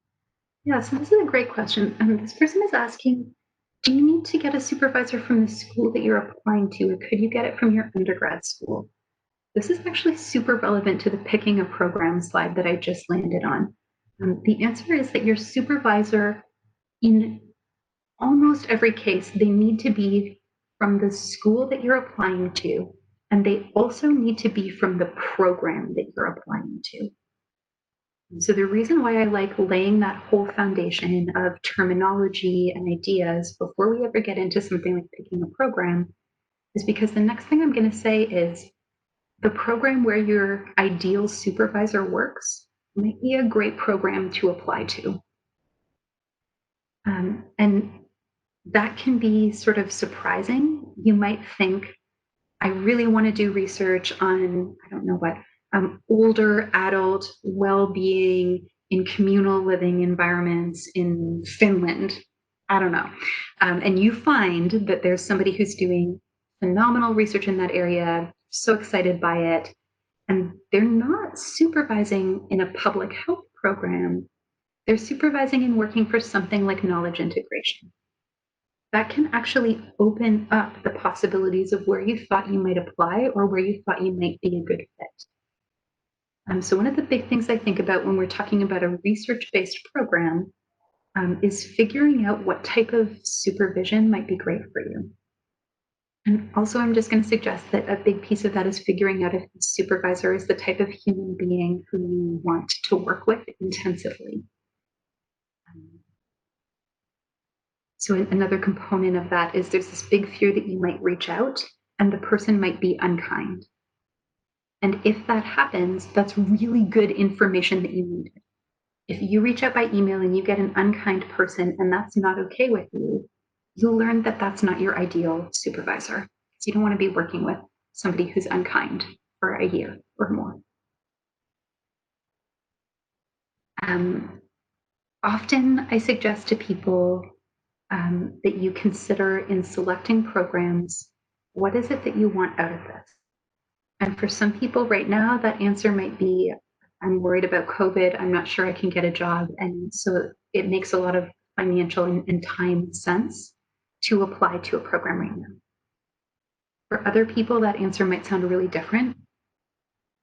yeah, so this is a great question. This person is asking, do you need to get a supervisor from the school that you're applying to, or could you get it from your undergrad school? This is actually super relevant to the picking a program slide that I just landed on. The answer is that your supervisor, in almost every case, they need to be from the school that you're applying to, and they also need to be from the program that you're applying to. So the reason why I like laying that whole foundation of terminology and ideas before we ever get into something like picking a program is because the next thing I'm going to say is the program where your ideal supervisor works might be a great program to apply to. And that can be sort of surprising. You might think, I really want to do research on, I don't know what, older adult well-being in communal living environments in Finland. I don't know. And you find that there's somebody who's doing phenomenal research in that area, so excited by it, and they're not supervising in a public health program. They're supervising and working for something like knowledge integration. That can actually open up the possibilities of where you thought you might apply or where you thought you might be a good fit. So one of the big things I think about when we're talking about a research-based program is figuring out what type of supervision might be great for you. And also, I'm just going to suggest that a big piece of that is figuring out if the supervisor is the type of human being who you want to work with intensively. So another component of that is there's this big fear that you might reach out and the person might be unkind. And if that happens, that's really good information that you need. If you reach out by email and you get an unkind person and that's not okay with you, you'll learn that that's not your ideal supervisor. So you don't want to be working with somebody who's unkind for a year or more. Often I suggest to people that you consider in selecting programs, what is it that you want out of this? And for some people right now, that answer might be, I'm worried about COVID. I'm not sure I can get a job. And so it makes a lot of financial and time sense to apply to a program right now. For other people, that answer might sound really different.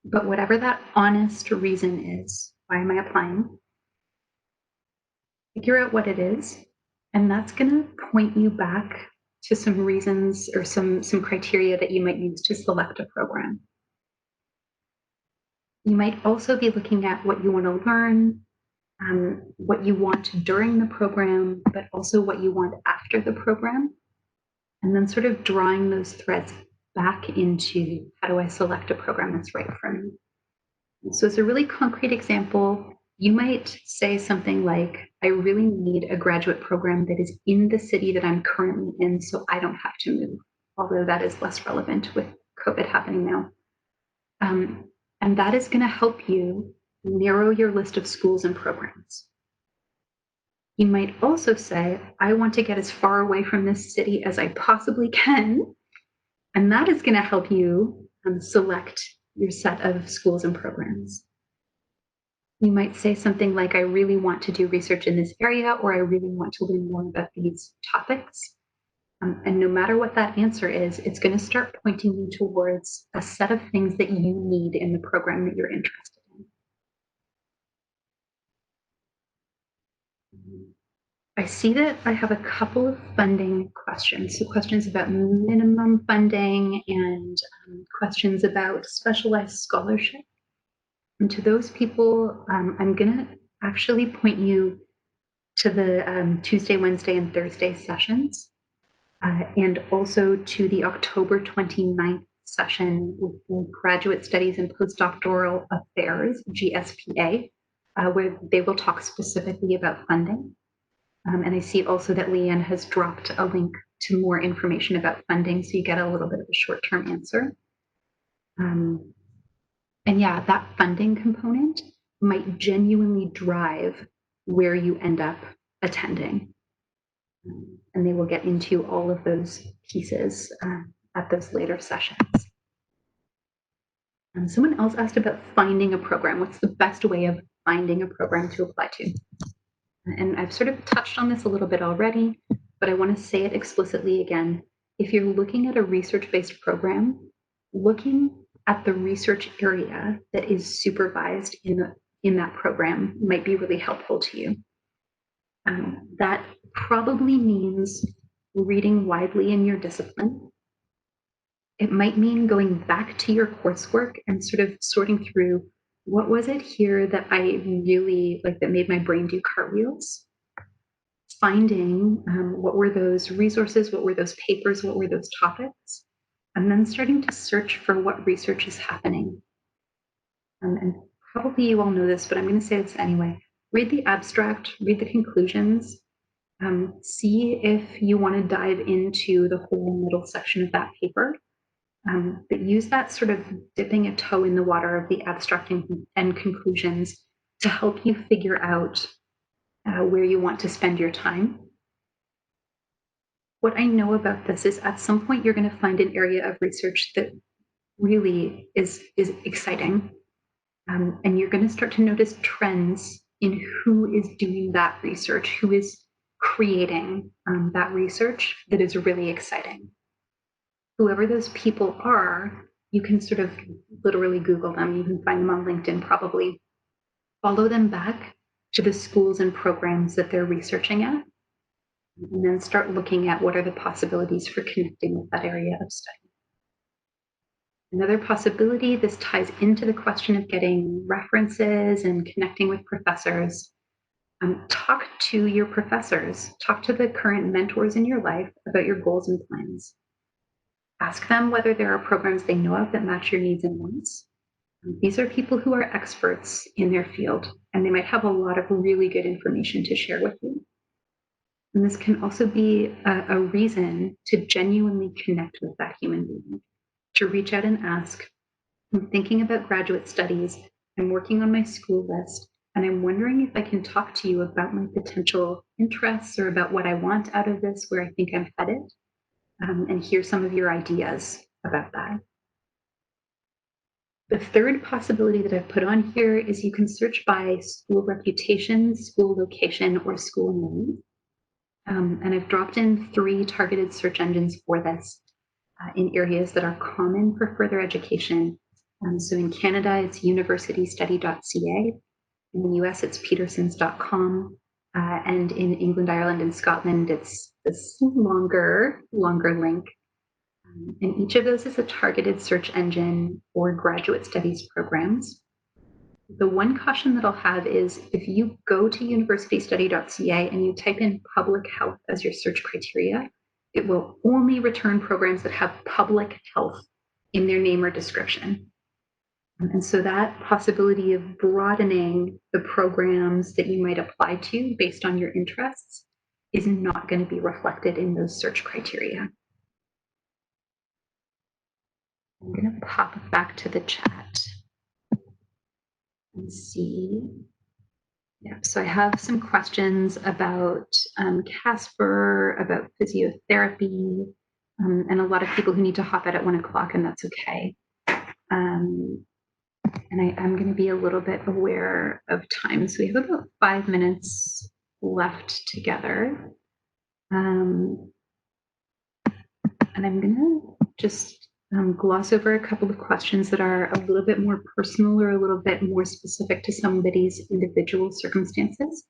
But whatever that honest reason is, why am I applying? Figure out what it is. And that's going to point you back to some reasons or some criteria that you might use to select a program. You might also be looking at what you want to learn, what you want during the program, but also what you want after the program, and then sort of drawing those threads back into how do I select a program that's right for me. And so as a really concrete example, you might say something like, I really need a graduate program that is in the city that I'm currently in so I don't have to move, although that is less relevant with COVID happening now. And that is going to help you narrow your list of schools and programs. You might also say, I want to get as far away from this city as I possibly can. And that is going to help you select your set of schools and programs. You might say something like, I really want to do research in this area, or I really want to learn more about these topics. And no matter what that answer is, it's going to start pointing you towards a set of things that you need in the program that you're interested in. I see that I have a couple of funding questions. So questions about minimum funding and questions about specialized scholarship. And to those people, I'm going to actually point you to the Tuesday, Wednesday, and Thursday sessions, and also to the October 29th session with the Graduate Studies and Postdoctoral Affairs, GSPA, where they will talk specifically about funding. And I see also that Leanne has dropped a link to more information about funding, so you get a little bit of a short-term answer. And yeah, that funding component might genuinely drive where you end up attending. And they will get into all of those pieces at those later sessions. Someone else asked about finding a program. What's the best way of finding a program to apply to? And I've sort of touched on this a little bit already, but I want to say it explicitly again. If you're looking at a research-based program, looking at the research area that is supervised in that program might be really helpful to you. That probably means reading widely in your discipline. It might mean going back to your coursework and sort of sorting through, what was it here that I really like that made my brain do cartwheels? Finding what were those resources, what were those papers, what were those topics, and then starting to search for what research is happening. And probably you all know this, but I'm going to say this anyway. Read the abstract, read the conclusions, see if you want to dive into the whole middle section of that paper. But use that sort of dipping a toe in the water of the abstract and conclusions to help you figure out where you want to spend your time. What I know about this is at some point you're going to find an area of research that really is exciting. And you're going to start to notice trends in who is doing that research, who is creating that research that is really exciting. Whoever those people are, you can sort of literally Google them. You can find them on LinkedIn probably. Follow them back to the schools and programs that they're researching at, and then start looking at what are the possibilities for connecting with that area of study. Another possibility, this ties into the question of getting references and connecting with professors. Talk to your professors, talk to the current mentors in your life about your goals and plans. Ask them whether there are programs they know of that match your needs and wants. These are people who are experts in their field, and they might have a lot of really good information to share with you. And this can also be a reason to genuinely connect with that human being, to reach out and ask, I'm thinking about graduate studies, I'm working on my school list, and I'm wondering if I can talk to you about my potential interests or about what I want out of this, where I think I'm headed, and hear some of your ideas about that. The third possibility that I've put on here is you can search by school reputation, school location, or school name. And I've dropped in 3 targeted search engines for this in areas that are common for further education. So in Canada, it's universitystudy.ca. In the US, it's petersons.com. And in England, Ireland, and Scotland, it's this longer link. And each of those is a targeted search engine for graduate studies programs. The one caution that I'll have is if you go to universitystudy.ca and you type in public health as your search criteria, it will only return programs that have public health in their name or description. And so that possibility of broadening the programs that you might apply to based on your interests is not going to be reflected in those search criteria. I'm going to pop back to the chat and see Yeah, so I have some questions about Casper, about physiotherapy, and a lot of people who need to hop out at 1 o'clock, and that's okay. And I'm going to be a little bit aware of time. So we have about 5 minutes left together. And I'm going to just gloss over a couple of questions that are a little bit more personal or a little bit more specific to somebody's individual circumstances.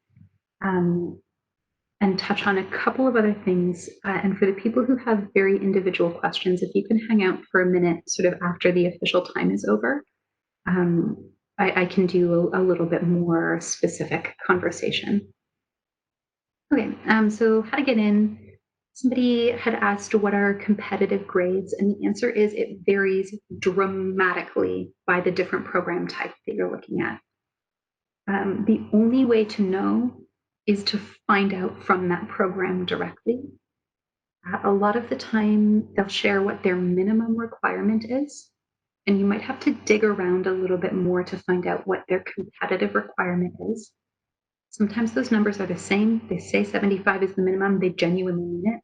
And touch on a couple of other things. And for the people who have very individual questions, if you can hang out for a minute sort of after the official time is over, I can do a little bit more specific conversation. Okay, so how to get in. Somebody had asked what are competitive grades, and the answer is it varies dramatically by the different program type that you're looking at. The only way to know is to find out from that program directly. A lot of the time, they'll share what their minimum requirement is, and you might have to dig around a little bit more to find out what their competitive requirement is. Sometimes those numbers are the same. They say 75 is the minimum, they genuinely mean it.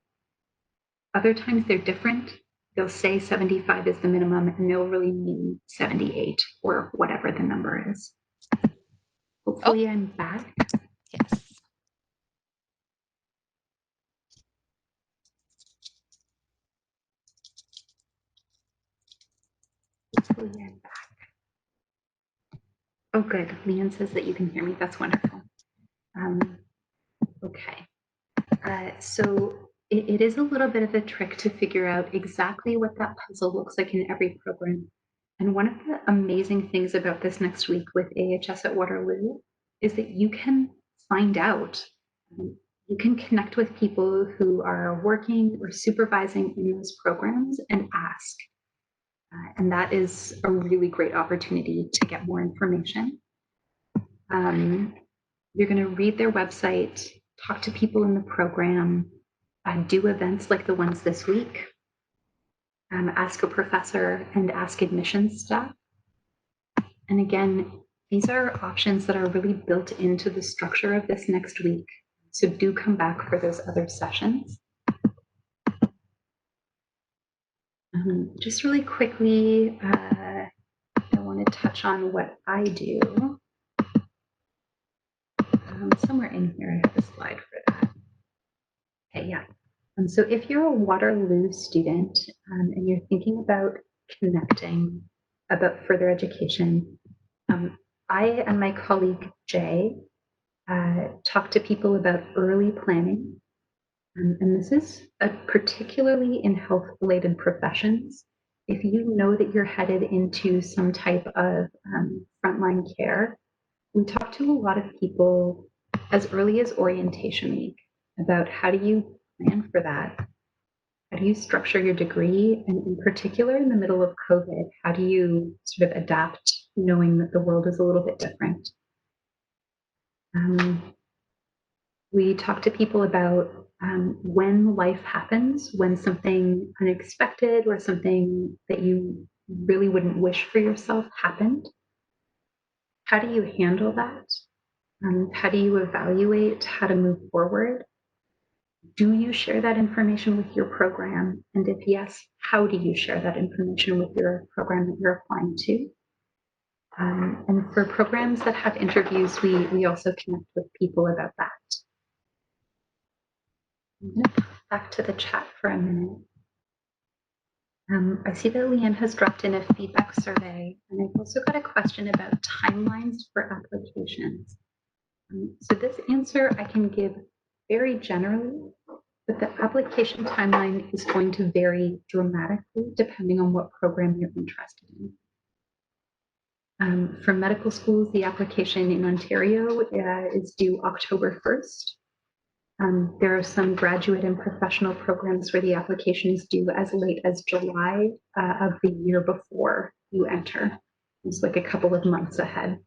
Other times they're different. They'll say 75 is the minimum, and they'll really mean 78 or whatever the number is. Hopefully I'm back. Yes. Hopefully I'm back. Oh, good. Leanne says that you can hear me. That's wonderful. Okay. So it is a little bit of a trick to figure out exactly what that puzzle looks like in every program. And one of the amazing things about this next week with AHS at Waterloo is that you can find out. You can connect with people who are working or supervising in those programs and ask. And that is a really great opportunity to get more information. You're going to read their website, talk to people in the program, do events like the ones this week, ask a professor, and ask admissions staff. And again, these are options that are really built into the structure of this next week. So do come back for those other sessions. Just really quickly, I want to touch on what I do. Somewhere in here, I have a slide for that. Okay, yeah. So if you're a Waterloo student and you're thinking about connecting about further education, I and my colleague Jay talk to people about early planning. And this is particularly in health-related professions. If you know that you're headed into some type of frontline care, we talk to a lot of people as early as orientation week about how do you plan for that? How do you structure your degree? And in particular, in the middle of COVID, how do you sort of adapt knowing that the world is a little bit different? We talk to people about when life happens, when something unexpected or something that you really wouldn't wish for yourself happened. How do you handle that? How do you evaluate how to move forward? Do you share that information with your program? And if yes, how do you share that information with your program that you're applying to? And for programs that have interviews, we also connect with people about that. I'm going to back to the chat for a minute. I see that Leanne has dropped in a feedback survey, and I've also got a question about timelines for applications. So this answer I can give very generally, but the application timeline is going to vary dramatically depending on what program you're interested in. For medical schools, the application in Ontario is due October 1st. There are some graduate and professional programs where the application is due as late as July of the year before you enter. It's like a couple of months ahead.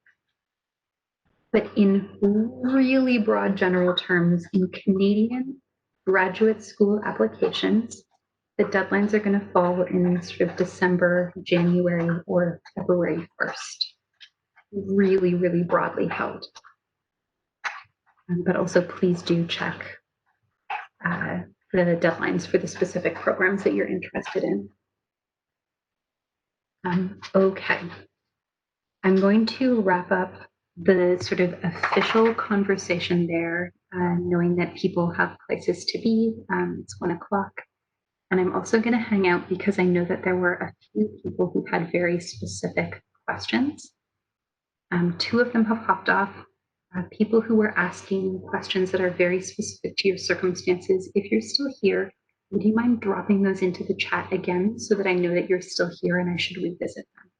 But in really broad general terms, in Canadian graduate school applications, the deadlines are going to fall in sort of December, January, or February 1st. Really, really broadly held. But also please do check the deadlines for the specific programs that you're interested in. Okay. I'm going to wrap up the sort of official conversation there, knowing that people have places to be. It's 1 o'clock. And I'm also going to hang out because I know that there were a few people who had very specific questions. 2 of them have hopped off. People who were asking questions that are very specific to your circumstances. If you're still here, would you mind dropping those into the chat again so that I know that you're still here and I should revisit them?